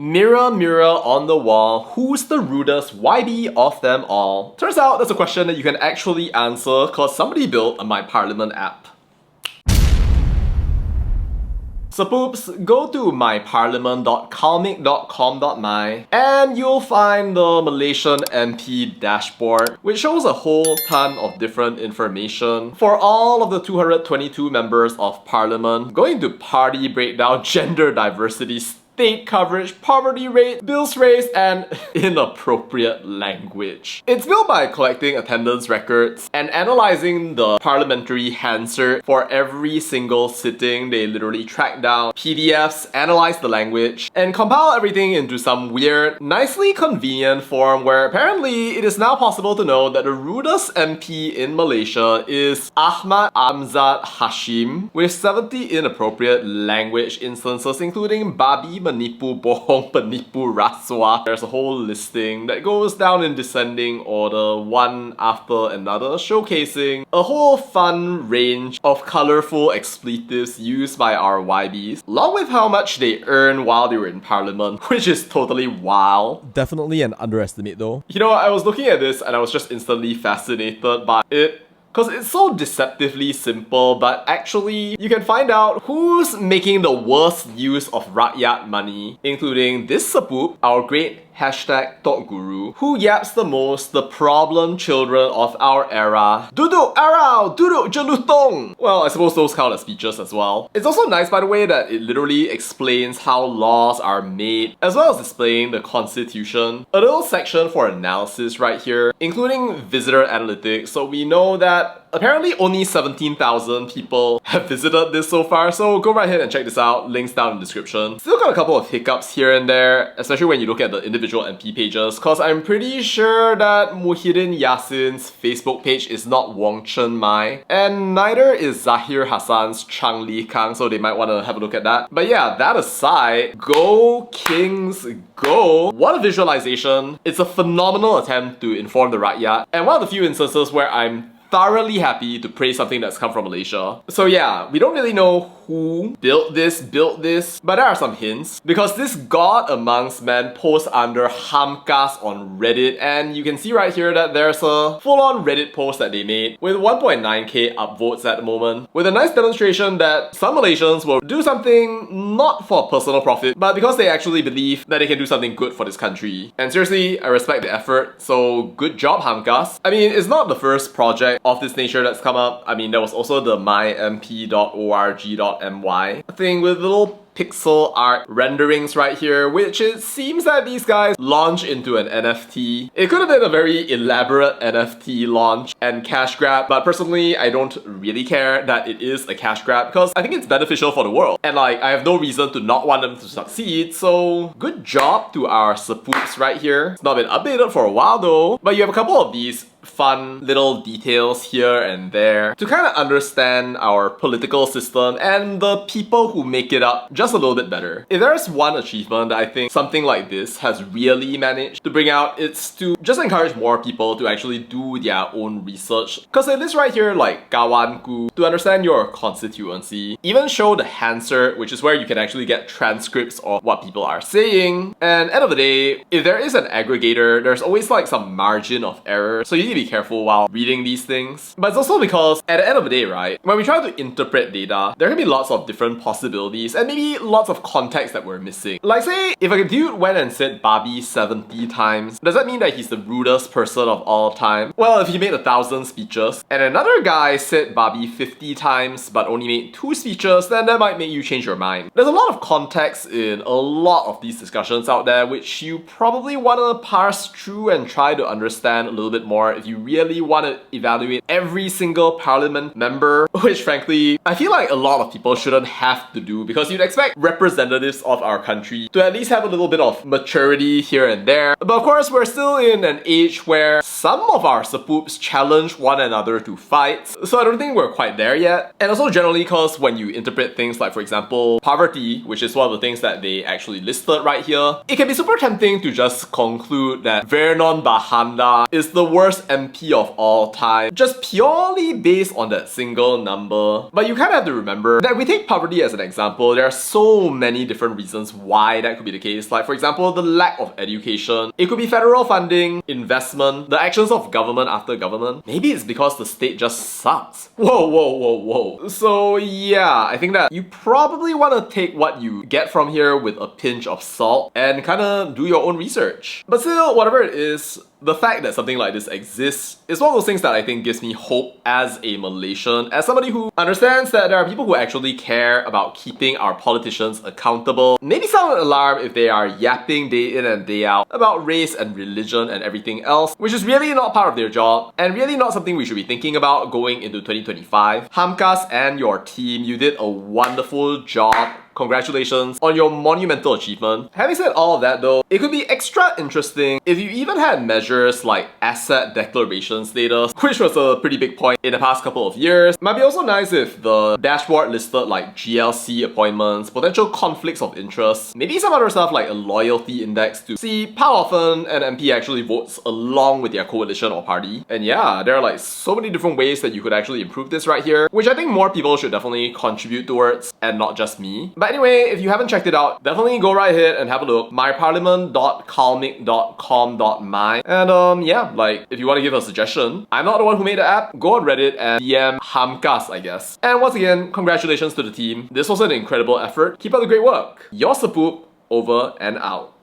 Mirror, mirror on the wall, who's the rudest YB of them all? Turns out that's a question that you can actually answer because somebody built a MyParliament app. So poops, go to myparliament.calmic.com.my and you'll find the Malaysian MP dashboard, which shows a whole ton of different information for all of the 222 members of parliament, going to party breakdown, gender diversity, state coverage, poverty rate, bills raised, and inappropriate language. It's built by collecting attendance records and analyzing the parliamentary hansard for every single sitting. They literally track down PDFs, analyze the language, and compile everything into some weird, nicely convenient form where apparently it is now possible to know that the rudest MP in Malaysia is Ahmad Amzad Hashim, with 70 inappropriate language instances including babi, Penipu Bohong, Penipu Raswa. There's a whole listing that goes down in descending order, one after another, showcasing a whole fun range of colorful expletives used by our YBs, along with how much they earn while they were in parliament, which is totally wild. Definitely an underestimate though. You know, I was looking at this and I was just instantly fascinated by it. Because it's so deceptively simple, but actually, you can find out who's making the worst use of rakyat money, including this sapoop, our great hashtag Tok Guru, who yaps the most, the problem children of our era. Duduk arau, duduk jelutong! Well, I suppose those count as speeches as well. It's also nice, by the way, that it literally explains how laws are made, as well as displaying the constitution. A little section for analysis right here, including visitor analytics, so we know that apparently only 17,000 people have visited this so far, so go right ahead and check this out, links down in the description. Still got a couple of hiccups here and there, especially when you look at the individual MP pages, cause I'm pretty sure that Muhyiddin Yassin's Facebook page is not Wong Chen Mai, and neither is Zahir Hassan's Chang Li Kang, so they might want to have a look at that. But yeah, that aside, go Kings, go! What a visualization. It's a phenomenal attempt to inform the rakyat, and one of the few instances where I'm thoroughly happy to praise something that's come from Malaysia. So yeah, we don't really know who built this, but there are some hints. Because this God amongst men posts under Hamkas on Reddit, and you can see right here that there's a full-on Reddit post that they made with 1.9k upvotes at the moment, with a nice demonstration that some Malaysians will do something not for personal profit, but because they actually believe that they can do something good for this country. And seriously, I respect the effort, so good job Hamkas. I mean, it's not the first project of this nature that's come up. I mean, there was also the mymp.org.my thing with little pixel art renderings right here, which it seems that these guys launch into an NFT. It could have been a very elaborate NFT launch and cash grab, but personally, I don't really care that it is a cash grab because I think it's beneficial for the world. And like, I have no reason to not want them to succeed, so good job to our sapoops right here. It's not been updated for a while though, but you have a couple of these fun little details here and there to kind of understand our political system and the people who make it up just a little bit better. If there's one achievement that I think something like this has really managed to bring out, it's to just encourage more people to actually do their own research. Because it is right here like Kawanku, to understand your constituency, even show the hansard, which is where you can actually get transcripts of what people are saying. And end of the day, if there is an aggregator, there's always like some margin of error, so you need to be careful while reading these things. But it's also because at the end of the day, right, when we try to interpret data, there can be lots of different possibilities and maybe lots of context that we're missing. Like say, if a dude went and said Babi 70 times, does that mean that he's the rudest person of all time? Well, if he made 1,000 speeches and another guy said Babi 50 times but only made 2 speeches, then that might make you change your mind. There's a lot of context in a lot of these discussions out there which you probably want to parse through and try to understand a little bit more if you really want to evaluate every single parliament member, which frankly, I feel like a lot of people shouldn't have to do because you'd expect representatives of our country to at least have a little bit of maturity here and there. But of course, we're still in an age where some of our sapoops challenge one another to fights, so I don't think we're quite there yet. And also generally because when you interpret things like, for example, poverty, which is one of the things that they actually listed right here, it can be super tempting to just conclude that Vernon Bahanda is the worst MP of all time, just purely based on that single number. But you kind of have to remember that we take poverty as an example, there are so many different reasons why that could be the case. Like for example, the lack of education. It could be federal funding, investment, the actions of government after government. Maybe it's because the state just sucks. Whoa. So yeah, I think that you probably want to take what you get from here with a pinch of salt and kind of do your own research. But still, whatever it is, the fact that something like this exists is one of those things that I think gives me hope as a Malaysian, as somebody who understands that there are people who actually care about keeping our politicians accountable. Maybe sound an alarm if they are yapping day in and day out about race and religion and everything else, which is really not part of their job and really not something we should be thinking about going into 2025. Hamkas and your team, you did a wonderful job. Congratulations on your monumental achievement. Having said all of that though, it could be extra interesting if you even had measures like asset declaration status, which was a pretty big point in the past couple of years. Might be also nice if the dashboard listed like GLC appointments, potential conflicts of interest, maybe some other stuff like a loyalty index to see how often an MP actually votes along with their coalition or party. And yeah, there are like so many different ways that you could actually improve this right here, which I think more people should definitely contribute towards and not just me. But anyway, if you haven't checked it out, definitely go right ahead and have a look. myparliament.calmic.com.my. And yeah, like if you want to give a suggestion, I'm not the one who made the app, go on Reddit and DM Hamkas, I guess. And once again, congratulations to the team. This was an incredible effort. Keep up the great work. Your Sapoop, over and out.